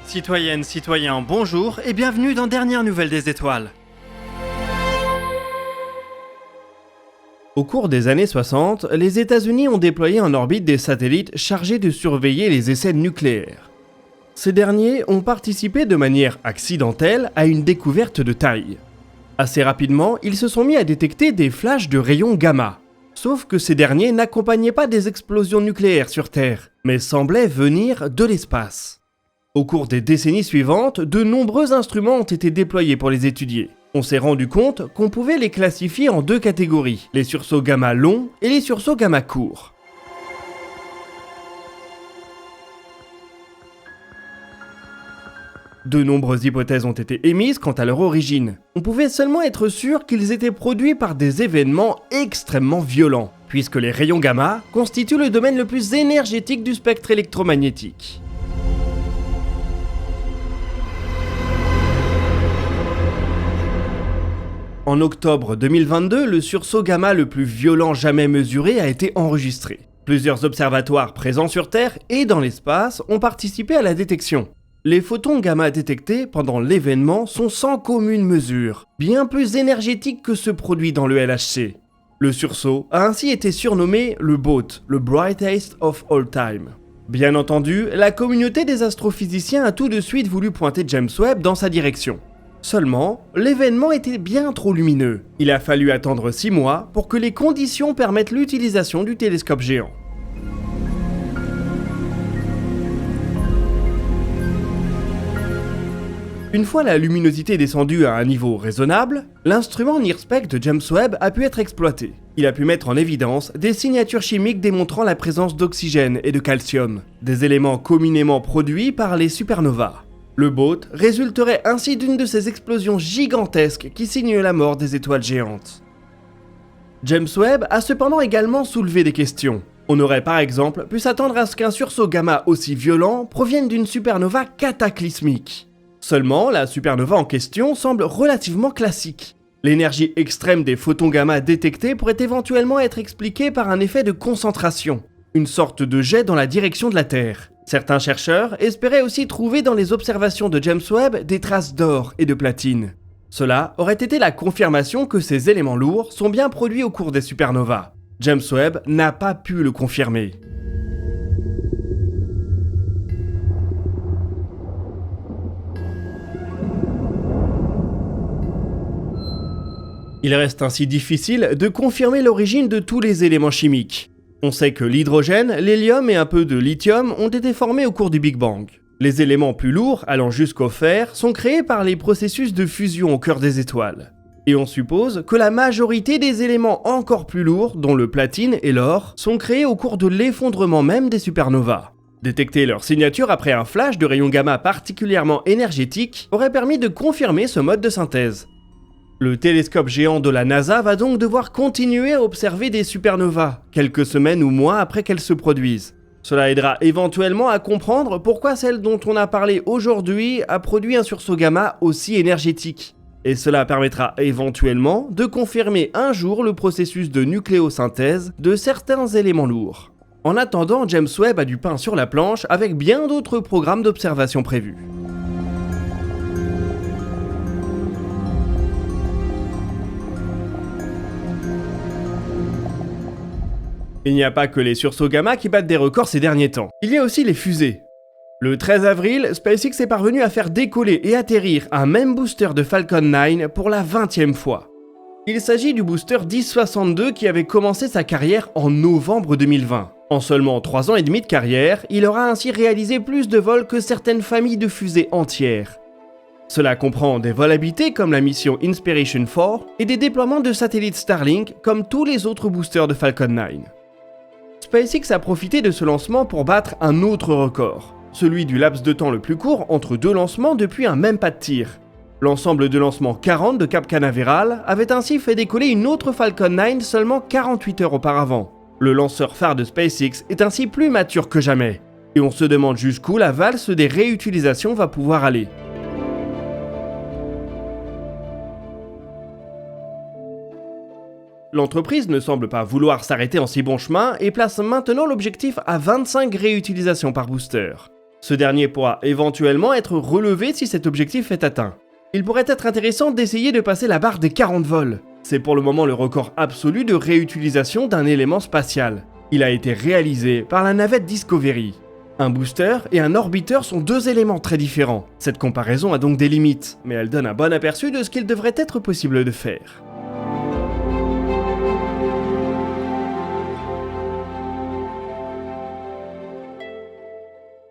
Citoyennes, citoyens, bonjour et bienvenue dans Dernière Nouvelle des Étoiles. Au cours des années 60, les États-Unis ont déployé en orbite des satellites chargés de surveiller les essais nucléaires. Ces derniers ont participé de manière accidentelle à une découverte de taille. Assez rapidement, ils se sont mis à détecter des flashs de rayons gamma. Sauf que ces derniers n'accompagnaient pas des explosions nucléaires sur Terre, mais semblaient venir de l'espace. Au cours des décennies suivantes, de nombreux instruments ont été déployés pour les étudier. On s'est rendu compte qu'on pouvait les classifier en deux catégories, les sursauts gamma longs et les sursauts gamma courts. De nombreuses hypothèses ont été émises quant à leur origine. On pouvait seulement être sûr qu'ils étaient produits par des événements extrêmement violents, puisque les rayons gamma constituent le domaine le plus énergétique du spectre électromagnétique. En octobre 2022, le sursaut gamma le plus violent jamais mesuré a été enregistré. Plusieurs observatoires présents sur Terre et dans l'espace ont participé à la détection. Les photons gamma détectés pendant l'événement sont sans commune mesure, bien plus énergétiques que ceux produits dans le LHC. Le sursaut a ainsi été surnommé le BOAT, le Brightest of All Time. Bien entendu, la communauté des astrophysiciens a tout de suite voulu pointer James Webb dans sa direction. Seulement, l'événement était bien trop lumineux. Il a fallu attendre 6 mois pour que les conditions permettent l'utilisation du télescope géant. Une fois la luminosité descendue à un niveau raisonnable, l'instrument NIRSPEC de James Webb a pu être exploité. Il a pu mettre en évidence des signatures chimiques démontrant la présence d'oxygène et de calcium, des éléments communément produits par les supernovas. Le BOAT résulterait ainsi d'une de ces explosions gigantesques qui signent la mort des étoiles géantes. James Webb a cependant également soulevé des questions. On aurait par exemple pu s'attendre à ce qu'un sursaut gamma aussi violent provienne d'une supernova cataclysmique. Seulement, la supernova en question semble relativement classique. L'énergie extrême des photons gamma détectés pourrait éventuellement être expliquée par un effet de concentration, une sorte de jet dans la direction de la Terre. Certains chercheurs espéraient aussi trouver dans les observations de James Webb des traces d'or et de platine. Cela aurait été la confirmation que ces éléments lourds sont bien produits au cours des supernovas. James Webb n'a pas pu le confirmer. Il reste ainsi difficile de confirmer l'origine de tous les éléments chimiques. On sait que l'hydrogène, l'hélium et un peu de lithium ont été formés au cours du Big Bang. Les éléments plus lourds, allant jusqu'au fer, sont créés par les processus de fusion au cœur des étoiles. Et on suppose que la majorité des éléments encore plus lourds, dont le platine et l'or, sont créés au cours de l'effondrement même des supernovas. Détecter leur signature après un flash de rayons gamma particulièrement énergétique aurait permis de confirmer ce mode de synthèse. Le télescope géant de la NASA va donc devoir continuer à observer des supernovas, quelques semaines ou mois après qu'elles se produisent. Cela aidera éventuellement à comprendre pourquoi celle dont on a parlé aujourd'hui a produit un sursaut gamma aussi énergétique. Et cela permettra éventuellement de confirmer un jour le processus de nucléosynthèse de certains éléments lourds. En attendant, James Webb a du pain sur la planche avec bien d'autres programmes d'observation prévus. Il n'y a pas que les sursauts gamma qui battent des records ces derniers temps. Il y a aussi les fusées. Le 13 avril, SpaceX est parvenu à faire décoller et atterrir un même booster de Falcon 9 pour la 20e fois. Il s'agit du booster 1062 qui avait commencé sa carrière en novembre 2020. En seulement 3 ans et demi de carrière, il aura ainsi réalisé plus de vols que certaines familles de fusées entières. Cela comprend des vols habités comme la mission Inspiration 4 et des déploiements de satellites Starlink comme tous les autres boosters de Falcon 9. SpaceX a profité de ce lancement pour battre un autre record, celui du laps de temps le plus court entre deux lancements depuis un même pas de tir. L'ensemble de lancements 40 de Cap Canaveral avait ainsi fait décoller une autre Falcon 9 seulement 48 heures auparavant. Le lanceur phare de SpaceX est ainsi plus mature que jamais, et on se demande jusqu'où la valse des réutilisations va pouvoir aller. L'entreprise ne semble pas vouloir s'arrêter en si bon chemin et place maintenant l'objectif à 25 réutilisations par booster. Ce dernier pourra éventuellement être relevé si cet objectif est atteint. Il pourrait être intéressant d'essayer de passer la barre des 40 vols. C'est pour le moment le record absolu de réutilisation d'un élément spatial. Il a été réalisé par la navette Discovery. Un booster et un orbiteur sont deux éléments très différents. Cette comparaison a donc des limites, mais elle donne un bon aperçu de ce qu'il devrait être possible de faire.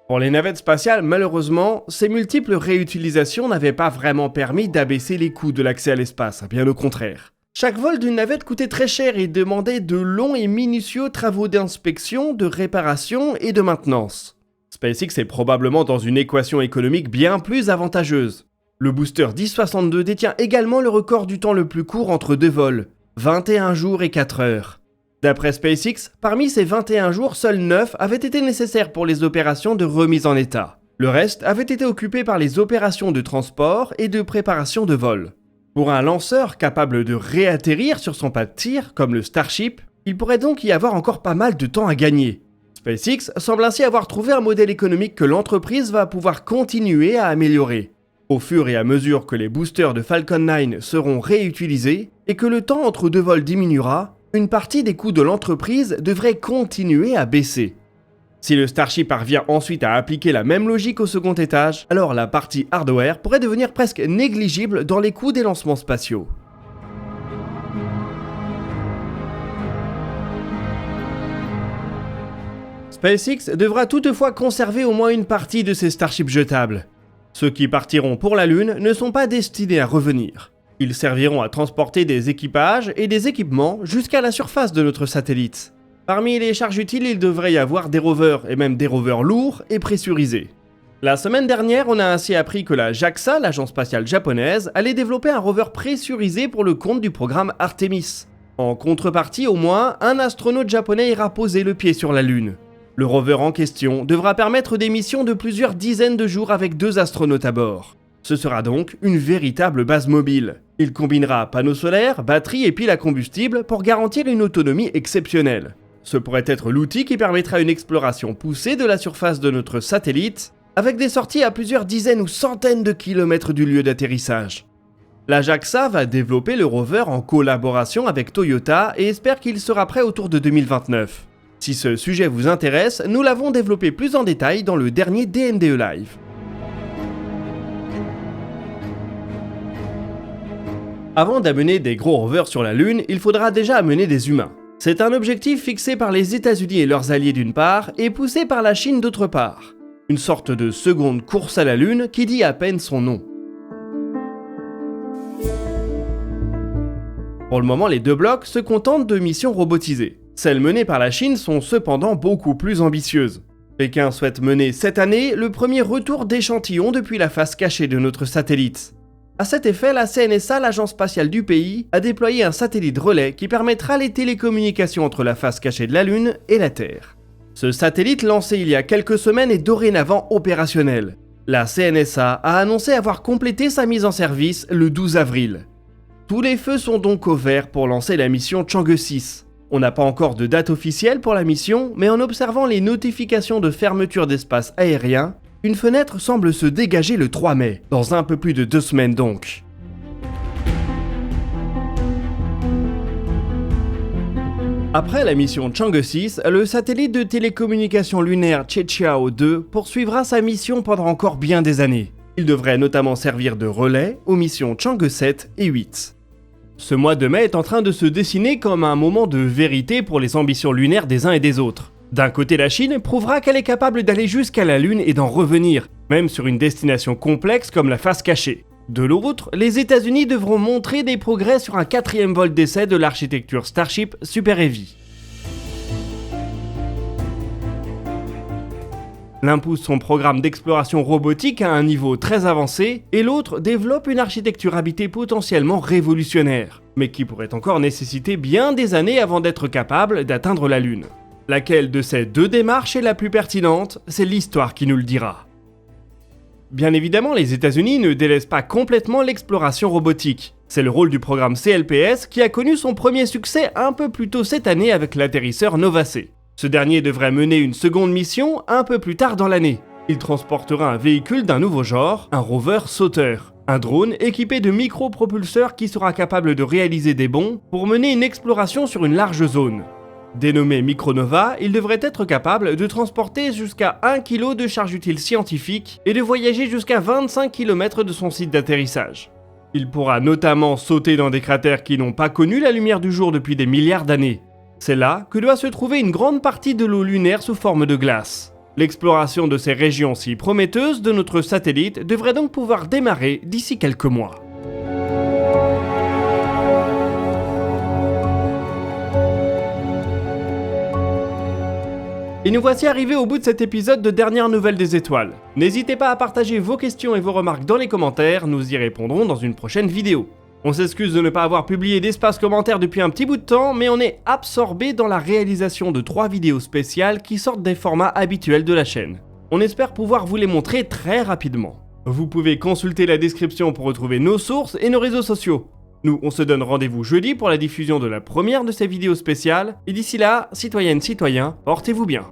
Pour les navettes spatiales, malheureusement, ces multiples réutilisations n'avaient pas vraiment permis d'abaisser les coûts de l'accès à l'espace, bien au contraire. Chaque vol d'une navette coûtait très cher et demandait de longs et minutieux travaux d'inspection, de réparation et de maintenance. SpaceX est probablement dans une équation économique bien plus avantageuse. Le booster 1062 détient également le record du temps le plus court entre deux vols, 21 jours et 4 heures. D'après SpaceX, parmi ces 21 jours, seuls 9 avaient été nécessaires pour les opérations de remise en état. Le reste avait été occupé par les opérations de transport et de préparation de vol. Pour un lanceur capable de réatterrir sur son pas de tir, comme le Starship, il pourrait donc y avoir encore pas mal de temps à gagner. SpaceX semble ainsi avoir trouvé un modèle économique que l'entreprise va pouvoir continuer à améliorer. Au fur et à mesure que les boosters de Falcon 9 seront réutilisés et que le temps entre deux vols diminuera, une partie des coûts de l'entreprise devrait continuer à baisser. Si le Starship parvient ensuite à appliquer la même logique au second étage, alors la partie hardware pourrait devenir presque négligible dans les coûts des lancements spatiaux. SpaceX devra toutefois conserver au moins une partie de ses Starships jetables. Ceux qui partiront pour la Lune ne sont pas destinés à revenir. Ils serviront à transporter des équipages et des équipements jusqu'à la surface de notre satellite. Parmi les charges utiles, il devrait y avoir des rovers, et même des rovers lourds et pressurisés. La semaine dernière, on a ainsi appris que la JAXA, l'agence spatiale japonaise, allait développer un rover pressurisé pour le compte du programme Artemis. En contrepartie, au moins, un astronaute japonais ira poser le pied sur la Lune. Le rover en question devra permettre des missions de plusieurs dizaines de jours avec 2 astronautes à bord. Ce sera donc une véritable base mobile. Il combinera panneaux solaires, batteries et piles à combustible pour garantir une autonomie exceptionnelle. Ce pourrait être l'outil qui permettra une exploration poussée de la surface de notre satellite, avec des sorties à plusieurs dizaines ou centaines de kilomètres du lieu d'atterrissage. La JAXA va développer le rover en collaboration avec Toyota et espère qu'il sera prêt autour de 2029. Si ce sujet vous intéresse, nous l'avons développé plus en détail dans le dernier DNDE Live. Avant d'amener des gros rovers sur la Lune, il faudra déjà amener des humains. C'est un objectif fixé par les États-Unis et leurs alliés d'une part, et poussé par la Chine d'autre part. Une sorte de seconde course à la Lune qui dit à peine son nom. Pour le moment, les deux blocs se contentent de missions robotisées. Celles menées par la Chine sont cependant beaucoup plus ambitieuses. Pékin souhaite mener cette année le premier retour d'échantillons depuis la face cachée de notre satellite. À cet effet, la CNSA, l'agence spatiale du pays, a déployé un satellite relais qui permettra les télécommunications entre la face cachée de la Lune et la Terre. Ce satellite, lancé il y a quelques semaines, est dorénavant opérationnel. La CNSA a annoncé avoir complété sa mise en service le 12 avril. Tous les feux sont donc au vert pour lancer la mission Chang'e 6. On n'a pas encore de date officielle pour la mission, mais en observant les notifications de fermeture d'espace aérien, une fenêtre semble se dégager le 3 mai, dans un peu plus de 2 semaines donc. Après la mission Chang'e 6, le satellite de télécommunication lunaire Cheqiao 2 poursuivra sa mission pendant encore bien des années. Il devrait notamment servir de relais aux missions Chang'e 7 et 8. Ce mois de mai est en train de se dessiner comme un moment de vérité pour les ambitions lunaires des uns et des autres. D'un côté, la Chine prouvera qu'elle est capable d'aller jusqu'à la Lune et d'en revenir, même sur une destination complexe comme la face cachée. De l'autre, les États-Unis devront montrer des progrès sur un 4e vol d'essai de l'architecture Starship Super Heavy. L'un pousse son programme d'exploration robotique à un niveau très avancé, et l'autre développe une architecture habitée potentiellement révolutionnaire, mais qui pourrait encore nécessiter bien des années avant d'être capable d'atteindre la Lune. Laquelle de ces deux démarches est la plus pertinente, c'est l'histoire qui nous le dira. Bien évidemment, les États-Unis ne délaissent pas complètement l'exploration robotique. C'est le rôle du programme CLPS qui a connu son premier succès un peu plus tôt cette année avec l'atterrisseur Nova C. Ce dernier devrait mener une seconde mission un peu plus tard dans l'année. Ce Il transportera un véhicule d'un nouveau genre, un rover sauteur. Un drone équipé de micro-propulseurs qui sera capable de réaliser des bonds pour mener une exploration sur une large zone. Dénommé Micronova, il devrait être capable de transporter jusqu'à 1 kg de charge utile scientifique et de voyager jusqu'à 25 km de son site d'atterrissage. Il pourra notamment sauter dans des cratères qui n'ont pas connu la lumière du jour depuis des milliards d'années. C'est là que doit se trouver une grande partie de l'eau lunaire sous forme de glace. L'exploration de ces régions si prometteuses de notre satellite devrait donc pouvoir démarrer d'ici quelques mois. Et nous voici arrivés au bout de cet épisode de Dernières Nouvelles des Étoiles. N'hésitez pas à partager vos questions et vos remarques dans les commentaires, nous y répondrons dans une prochaine vidéo. On s'excuse de ne pas avoir publié d'espace commentaire depuis un petit bout de temps, mais on est absorbé dans la réalisation de 3 vidéos spéciales qui sortent des formats habituels de la chaîne. On espère pouvoir vous les montrer très rapidement. Vous pouvez consulter la description pour retrouver nos sources et nos réseaux sociaux. Nous, on se donne rendez-vous jeudi pour la diffusion de la première de ces vidéos spéciales, et d'ici là, citoyennes, citoyens, portez-vous bien.